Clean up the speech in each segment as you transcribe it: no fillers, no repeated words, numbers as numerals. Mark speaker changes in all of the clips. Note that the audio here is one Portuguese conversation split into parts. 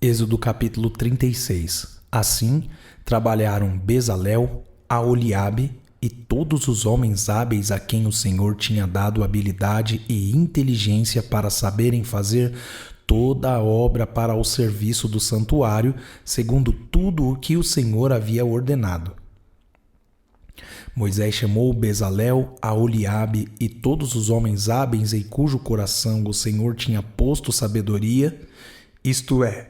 Speaker 1: Êxodo capítulo 36. Assim trabalharam Bezalel, Aholiabe e todos os homens hábeis a quem o Senhor tinha dado habilidade e inteligência para saberem fazer toda a obra para o serviço do santuário, segundo tudo o que o Senhor havia ordenado. Moisés chamou Bezalel, Aholiabe e todos os homens hábeis em cujo coração o Senhor tinha posto sabedoria, isto é,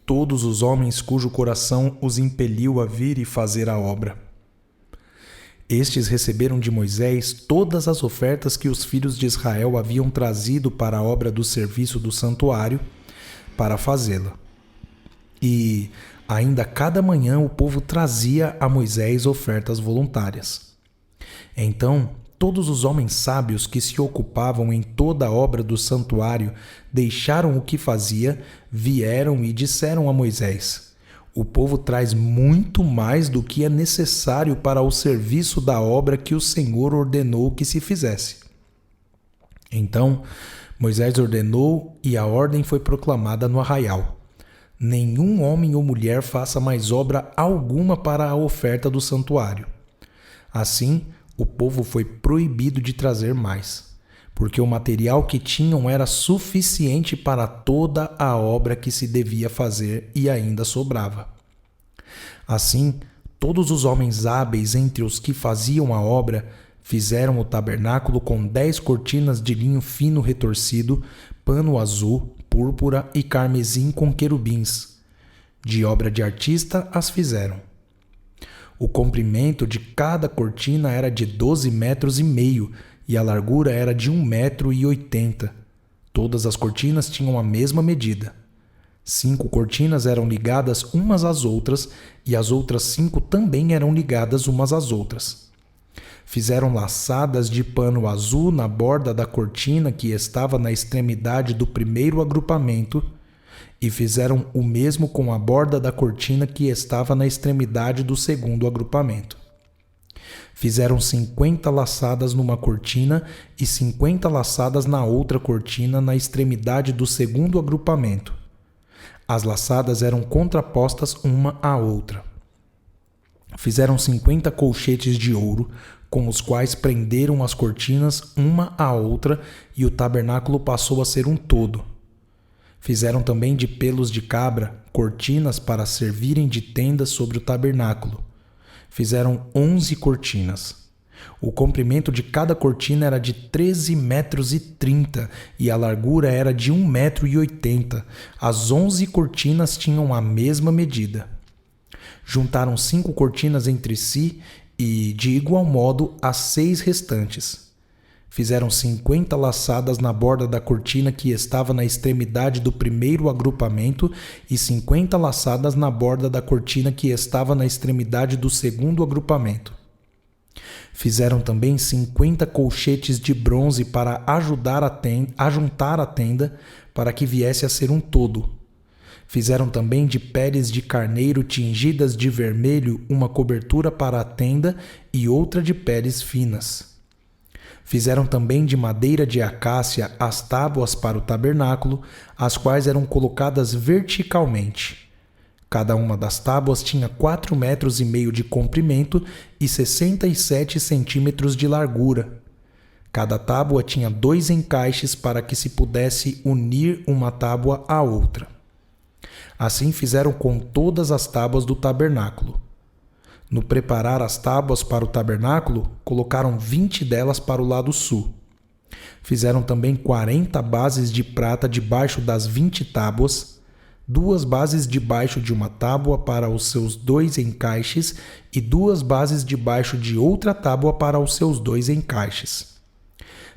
Speaker 1: todos os homens cujo coração os impeliu a vir e fazer a obra. Estes receberam de Moisés todas as ofertas que os filhos de Israel haviam trazido para a obra do serviço do santuário, para fazê-la. E ainda cada manhã o povo trazia a Moisés ofertas voluntárias. Então, todos os homens sábios que se ocupavam em toda a obra do santuário deixaram o que fazia, vieram e disseram a Moisés: o povo traz muito mais do que é necessário para o serviço da obra que o Senhor ordenou que se fizesse. Então, Moisés ordenou e a ordem foi proclamada no arraial: nenhum homem ou mulher faça mais obra alguma para a oferta do santuário. Assim, o povo foi proibido de trazer mais, porque o material que tinham era suficiente para toda a obra que se devia fazer e ainda sobrava. Assim, todos os homens hábeis entre os que faziam a obra fizeram o tabernáculo com 10 cortinas de linho fino retorcido, pano azul, púrpura e carmesim com querubins. De obra de artista as fizeram. O comprimento de cada cortina era de 12,5 metros e a largura era de 1,80 m. Todas as cortinas tinham a mesma medida. 5 cortinas eram ligadas umas às outras e as outras 5 também eram ligadas umas às outras. Fizeram laçadas de pano azul na borda da cortina que estava na extremidade do primeiro agrupamento e fizeram o mesmo com a borda da cortina que estava na extremidade do segundo agrupamento. Fizeram 50 laçadas numa cortina e 50 laçadas na outra cortina na extremidade do segundo agrupamento. As laçadas eram contrapostas uma à outra. Fizeram 50 colchetes de ouro, com os quais prenderam as cortinas uma à outra e o tabernáculo passou a ser um todo. Fizeram também de pelos de cabra cortinas para servirem de tendas sobre o tabernáculo. Fizeram 11 cortinas. O comprimento de cada cortina era de 13,30 metros e a largura era de 1,80 m. As 11 cortinas tinham a mesma medida. Juntaram 5 cortinas entre si e, de igual modo, as 6 restantes. Fizeram 50 laçadas na borda da cortina que estava na extremidade do primeiro agrupamento e 50 laçadas na borda da cortina que estava na extremidade do segundo agrupamento. Fizeram também 50 colchetes de bronze para ajuntar a tenda para que viesse a ser um todo. Fizeram também de peles de carneiro tingidas de vermelho uma cobertura para a tenda e outra de peles finas. Fizeram também de madeira de acácia as tábuas para o tabernáculo, as quais eram colocadas verticalmente. Cada uma das tábuas tinha 4,5 metros de comprimento e 67 centímetros de largura. Cada tábua tinha 2 encaixes para que se pudesse unir uma tábua à outra. Assim fizeram com todas as tábuas do tabernáculo. No preparar as tábuas para o tabernáculo, colocaram 20 delas para o lado sul. Fizeram também 40 bases de prata debaixo das 20 tábuas, 2 bases debaixo de uma tábua para os seus 2 encaixes e 2 bases debaixo de outra tábua para os seus 2 encaixes.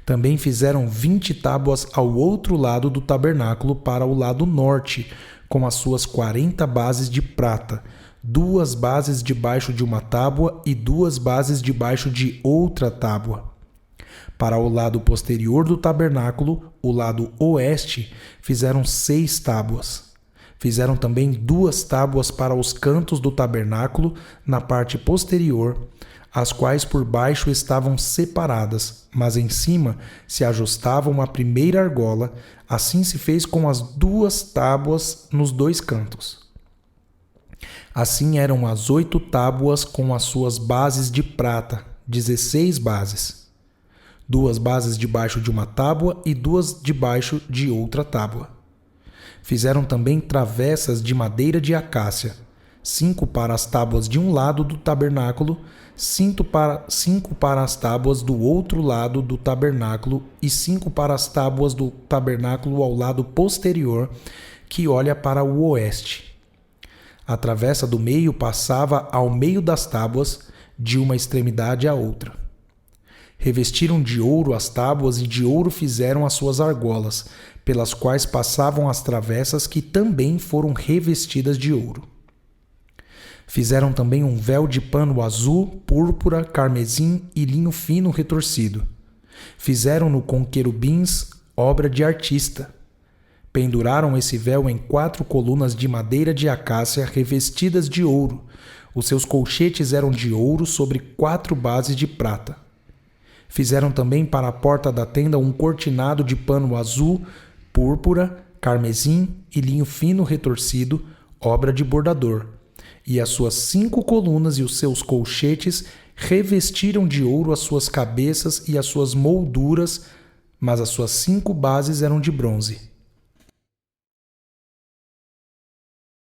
Speaker 1: Também fizeram 20 tábuas ao outro lado do tabernáculo para o lado norte, com as suas 40 bases de prata, 2 bases debaixo de uma tábua e 2 bases debaixo de outra tábua. Para o lado posterior do tabernáculo, o lado oeste, fizeram 6 tábuas. Fizeram também 2 tábuas para os cantos do tabernáculo na parte posterior, as quais por baixo estavam separadas, mas em cima se ajustavam à primeira argola. Assim se fez com as 2 tábuas nos 2 cantos. Assim eram as 8 tábuas com as suas bases de prata, 16 bases. 2 bases debaixo de uma tábua e 2 debaixo de outra tábua. Fizeram também travessas de madeira de acácia, 5 para as tábuas de um lado do tabernáculo, 5 para as tábuas do outro lado do tabernáculo e 5 para as tábuas do tabernáculo ao lado posterior, que olha para o oeste. A travessa do meio passava ao meio das tábuas, de uma extremidade à outra. Revestiram de ouro as tábuas e de ouro fizeram as suas argolas, pelas quais passavam as travessas, que também foram revestidas de ouro. Fizeram também um véu de pano azul, púrpura, carmesim e linho fino retorcido. Fizeram-no com querubins, obra de artista. Penduraram esse véu em 4 colunas de madeira de acácia revestidas de ouro. Os seus colchetes eram de ouro sobre 4 bases de prata. Fizeram também para a porta da tenda um cortinado de pano azul, púrpura, carmesim e linho fino retorcido, obra de bordador. E as suas 5 colunas e os seus colchetes revestiram de ouro as suas cabeças e as suas molduras, mas as suas 5 bases eram de bronze.